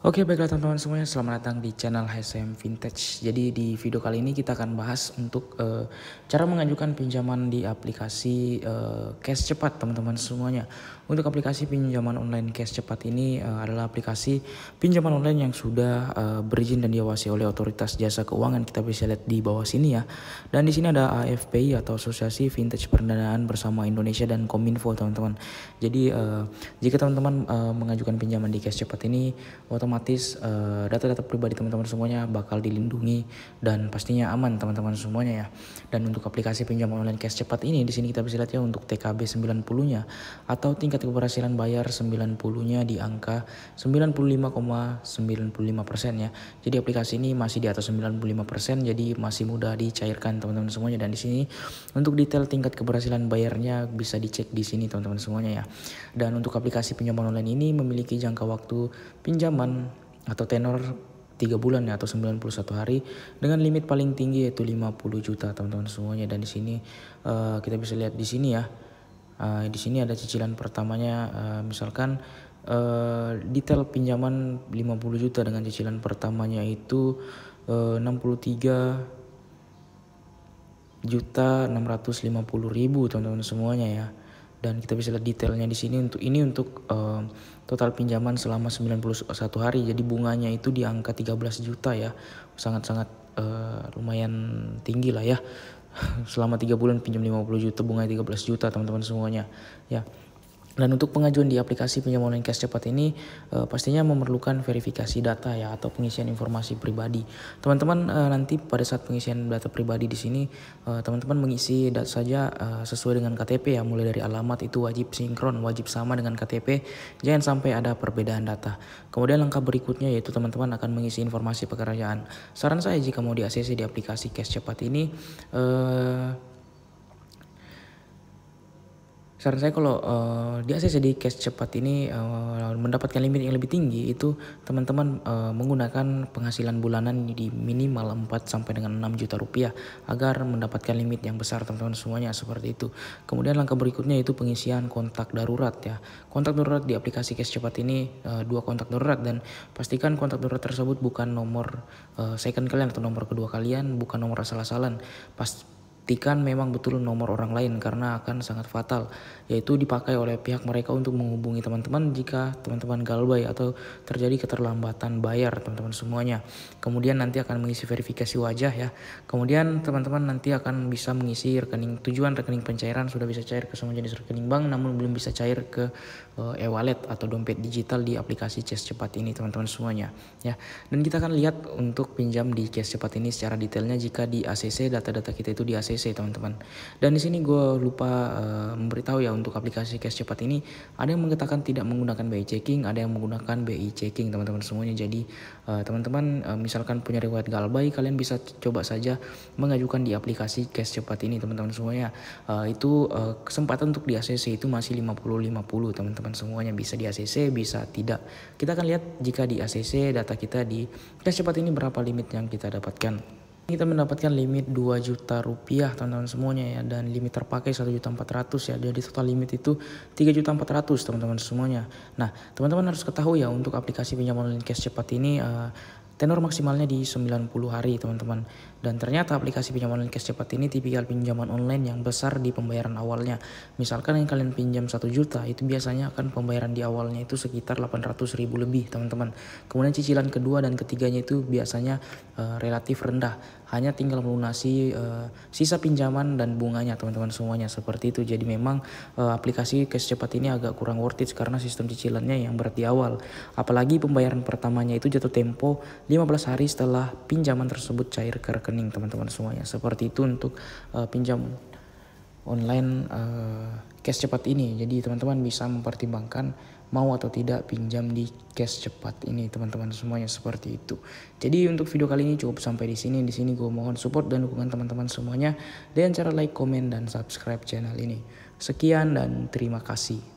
Oke, baiklah teman-teman semuanya, selamat datang di channel HSM Vintage. Jadi di video kali ini kita akan bahas untuk cara mengajukan pinjaman di aplikasi cash cepat teman-teman semuanya. Untuk aplikasi pinjaman online cash cepat ini adalah aplikasi pinjaman online yang sudah berizin dan diawasi oleh otoritas jasa keuangan. Kita bisa lihat di bawah sini ya. Dan di sini ada AFPI atau Asosiasi Vintage Perdanaan Bersama Indonesia dan Kominfo teman-teman. Jadi jika teman-teman mengajukan pinjaman di cash cepat ini, otomatis data-data pribadi teman-teman semuanya bakal dilindungi dan pastinya aman teman-teman semuanya ya. Dan untuk aplikasi pinjaman online cash cepat ini, di sini kita bisa lihat ya, untuk TKB 90-nya atau tingkat keberhasilan bayar 90-nya di angka 95,95% ya. Jadi aplikasi ini masih di atas 95%, jadi masih mudah dicairkan teman-teman semuanya. Dan di sini untuk detail tingkat keberhasilan bayarnya bisa dicek di sini teman-teman semuanya ya. Dan untuk aplikasi pinjaman online ini memiliki jangka waktu pinjaman atau tenor 3 bulan ya, atau 91 hari dengan limit paling tinggi yaitu 50 juta teman-teman semuanya. Dan di sini kita bisa lihat di sini ya. Di sini ada cicilan pertamanya, misalkan detail pinjaman 50 juta dengan cicilan pertamanya itu 63.650.000 teman-teman semuanya ya. Dan kita bisa lihat detailnya di sini. Untuk total pinjaman selama 91 hari. Jadi bunganya itu di angka 13 juta ya. Sangat-sangat lumayan tinggi lah ya. Selama 3 bulan pinjam 50 juta, bunganya 13 juta teman-teman semuanya ya. Dan untuk pengajuan di aplikasi pinjaman online cash cepat ini pastinya memerlukan verifikasi data ya, atau pengisian informasi pribadi. Teman-teman nanti pada saat pengisian data pribadi di sini teman-teman mengisi data saja sesuai dengan KTP ya. Mulai dari alamat itu wajib sinkron, wajib sama dengan KTP, jangan sampai ada perbedaan data. Kemudian langkah berikutnya yaitu teman-teman akan mengisi informasi pekerjaan. Saran saya jika mau di ACC di aplikasi cash cepat ini, saran saya kalau di ACC di cash cepat ini mendapatkan limit yang lebih tinggi, itu teman-teman menggunakan penghasilan bulanan di minimal 4 sampai dengan 6 juta rupiah agar mendapatkan limit yang besar teman-teman semuanya, seperti itu. Kemudian langkah berikutnya itu pengisian kontak darurat ya. Kontak darurat di aplikasi cash cepat ini 2 kontak darurat, dan pastikan kontak darurat tersebut bukan nomor second kalian atau nomor kedua kalian, bukan nomor asal-asalan. Pastikan memang betul nomor orang lain, karena akan sangat fatal, yaitu dipakai oleh pihak mereka untuk menghubungi teman-teman jika teman-teman galbay atau terjadi keterlambatan bayar teman-teman semuanya. Kemudian nanti akan mengisi verifikasi wajah ya. Kemudian teman-teman nanti akan bisa mengisi rekening tujuan, rekening pencairan sudah bisa cair ke semua jenis rekening bank, namun belum bisa cair ke e-wallet atau dompet digital di aplikasi cash cepat ini teman-teman semuanya ya. Dan kita akan lihat untuk pinjam di cash cepat ini secara detailnya jika di ACC, data-data kita itu di ACC teman-teman. Dan di sini gue lupa memberitahu ya, untuk aplikasi cash cepat ini ada yang mengatakan tidak menggunakan BI checking, ada yang menggunakan BI checking teman-teman semuanya. Jadi teman-teman misalkan punya riwayat galbay, kalian bisa coba saja mengajukan di aplikasi cash cepat ini teman-teman semuanya. Itu kesempatan untuk di ACC itu masih 50-50 teman-teman semuanya, bisa di ACC bisa tidak. Kita akan lihat jika di ACC data kita di cash cepat ini berapa limit yang kita dapatkan. Kita mendapatkan limit 2 juta rupiah teman-teman semuanya ya, dan limit terpakai 1.400.000 ya. Jadi total limit itu 3.400.000 teman-teman semuanya. Nah, teman-teman harus ketahui ya, untuk aplikasi pinjaman online cash cepat ini tenor maksimalnya di 90 hari teman-teman. Dan ternyata aplikasi pinjaman online cash cepat ini tipikal pinjaman online yang besar di pembayaran awalnya. Misalkan yang kalian pinjam 1 juta, itu biasanya akan pembayaran di awalnya itu sekitar 800.000 lebih teman-teman. Kemudian cicilan kedua dan ketiganya itu biasanya relatif rendah, hanya tinggal melunasi sisa pinjaman dan bunganya teman-teman semuanya, seperti itu. Jadi memang aplikasi cash cepat ini agak kurang worth it karena sistem cicilannya yang berat di awal. Apalagi pembayaran pertamanya itu jatuh tempo 15 hari setelah pinjaman tersebut cair ke rekening teman-teman semuanya, seperti itu untuk pinjam online cash cepat ini. Jadi teman-teman bisa mempertimbangkan mau atau tidak pinjam di cash cepat ini teman-teman semuanya, seperti itu. Jadi untuk video kali ini cukup sampai di sini. Di sini gue mohon support dan dukungan teman-teman semuanya dengan cara like, komen, dan subscribe channel ini. Sekian dan terima kasih.